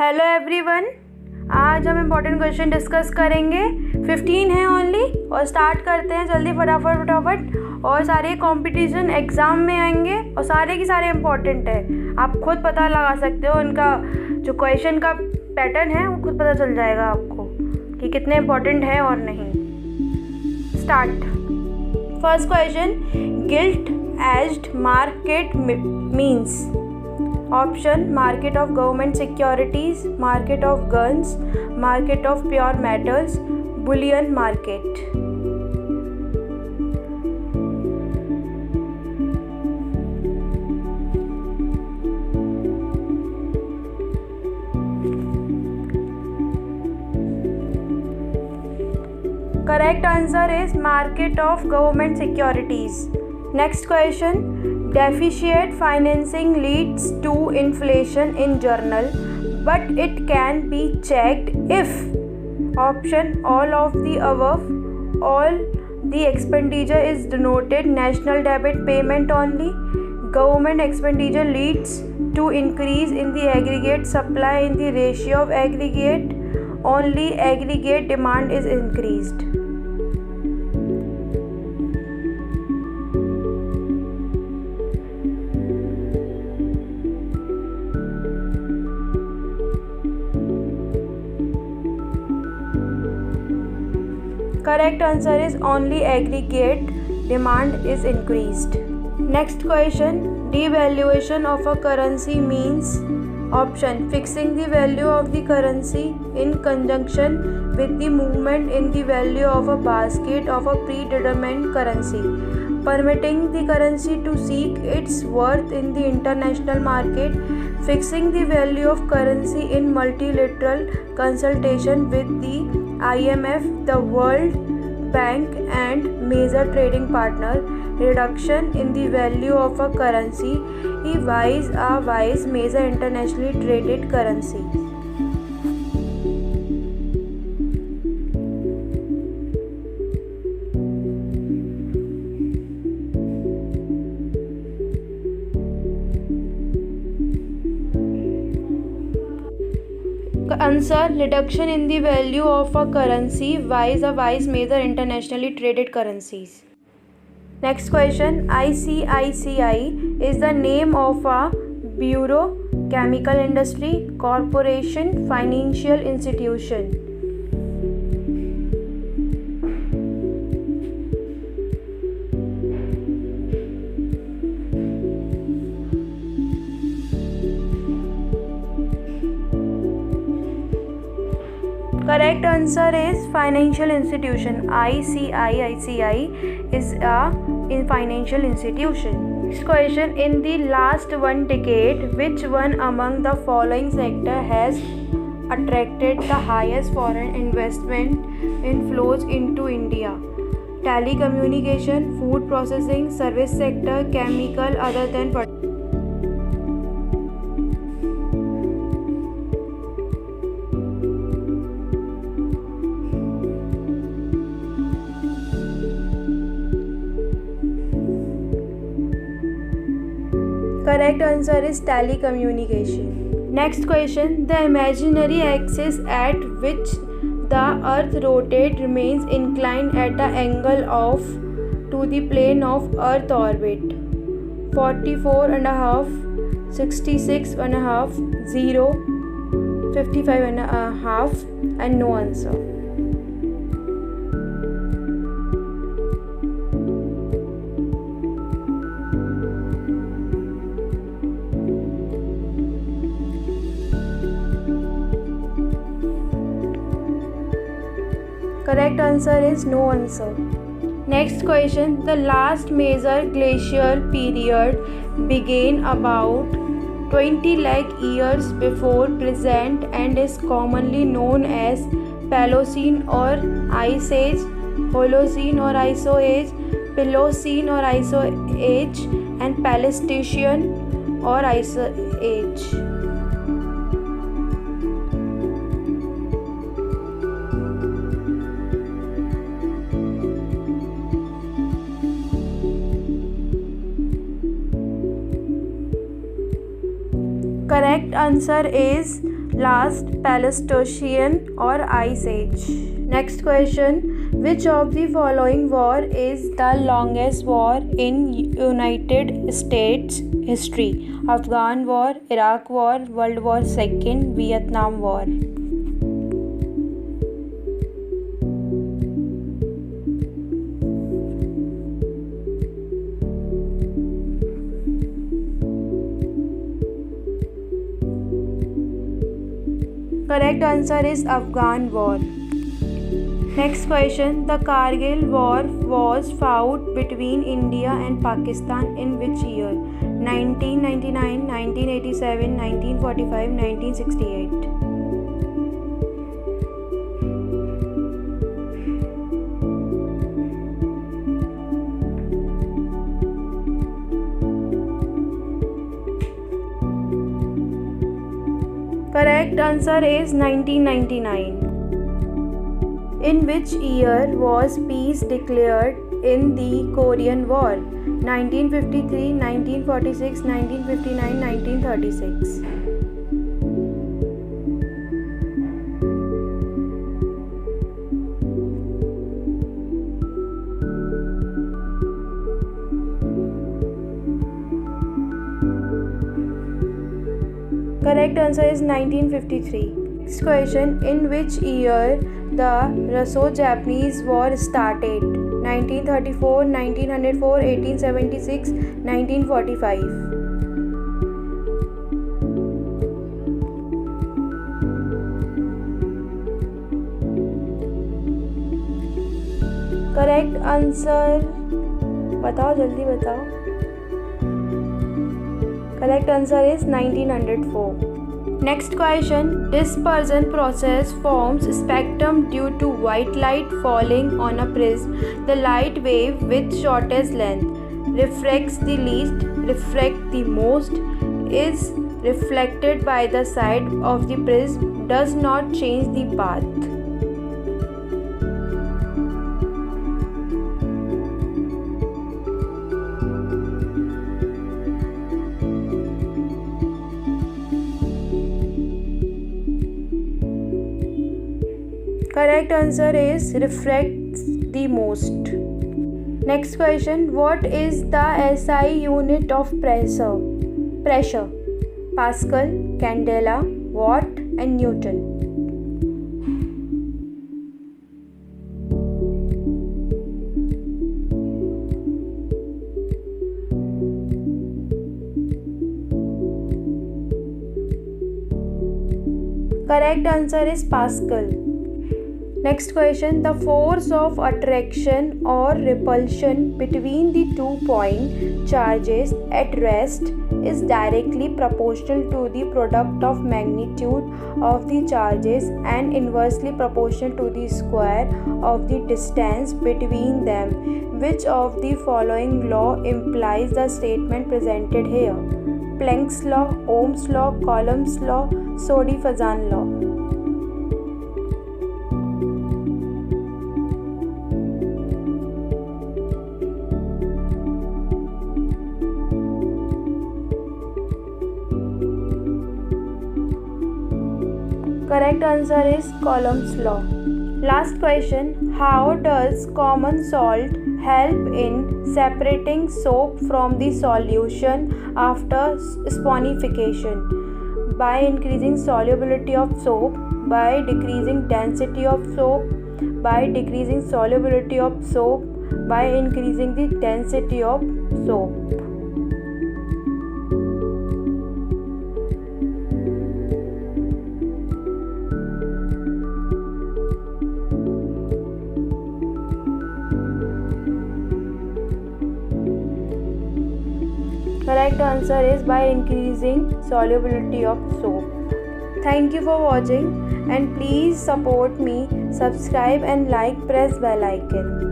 Hello everyone, आज हम important question discuss करेंगे। 15 है ओनली और स्टार्ट करते हैं जल्दी फटाफट। और सारे कंपटीशन एग्ज़ाम में आएंगे और सारे के सारे इम्पोर्टेंट है। आप खुद पता लगा सकते हो, उनका जो क्वेश्चन का पैटर्न है वो खुद पता चल जाएगा आपको कि कितने इम्पोर्टेंट है और नहीं। Start. First question, guilt aged market means option market of government securities, market of guns, market of pure metals, Boolean market. Correct answer is market of government securities. Next question, deficient financing leads to inflation in journal, but it can be checked if option all of the above, all the expenditure is denoted national debit payment only, government expenditure leads to increase in the aggregate supply in the ratio of aggregate, only aggregate demand is increased. Correct answer is only aggregate demand is increased. Next question, devaluation of a currency means option fixing the value of the currency in conjunction with the movement in the value of a basket of a predetermined currency, permitting the currency to seek its worth in the international market, fixing the value of currency in multilateral consultation with the IMF, the World Bank and major trading partner, reduction in the value of a currency vice major internationally traded currency. Answer, reduction in the value of a currency vice major internationally traded currencies. Next question, ICICI is the name of a bureau, chemical industry, corporation, financial institution. Correct answer is financial institution. ICICI is a financial institution. Next question, in the last one decade, which one among the following sector has attracted the highest foreign investment inflows into India? Telecommunication, food processing, service sector, chemical other than Correct answer is telecommunication. Next question, the imaginary axis at which the earth rotates remains inclined at an angle of to the plane of earth orbit. 44.5, 66.5, 0, 55.5 and no answer. Correct answer is no answer. Next question, the last major glacial period began about 20 lakh years before present and is commonly known as Paleocene or Ice Age, Holocene or Iso Age, Pliocene or Iso Age and Pleistocene or Ice Age. Correct answer is last Pleistocene or Ice Age. Next question, which of the following war is the longest war in United States history? Afghan War, Iraq War, World War II, Vietnam War. Correct answer is Afghan War. Next question, the Kargil War was fought between India and Pakistan in which year? 1999, 1987, 1945, 1968. Correct answer is 1999. In which year was peace declared in the Korean War? 1953, 1946, 1959, 1936. Correct answer is 1953. Next question, in which year the Russo-Japanese War started? 1934, 1904, 1876, 1945. Correct answer, बताओ जल्दी बताओ. Correct answer is 1904. Next question, dispersion process forms spectrum due to white light falling on a prism. The light wave with shortest length refracts the least, refract the most, is reflected by the side of the prism, does not change the path. Correct answer is refracts the most. Next question, what is the SI unit of pressure? Pascal, Candela, Watt and Newton. Correct answer is Pascal. Next question, the force of attraction or repulsion between the 2 point charges at rest is directly proportional to the product of magnitude of the charges and inversely proportional to the square of the distance between them. Which of the following law implies the statement presented here? Planck's law, Ohm's law, Coulomb's law, Soddy-Fazan law. Correct answer is Coulomb's law. Last question, how does common salt help in separating soap from the solution after saponification? By increasing solubility of soap, by decreasing density of soap, by decreasing solubility of soap, by increasing the density of soap. Correct answer is by increasing solubility of soap. Thank you for watching and please support me, subscribe and like, press bell icon.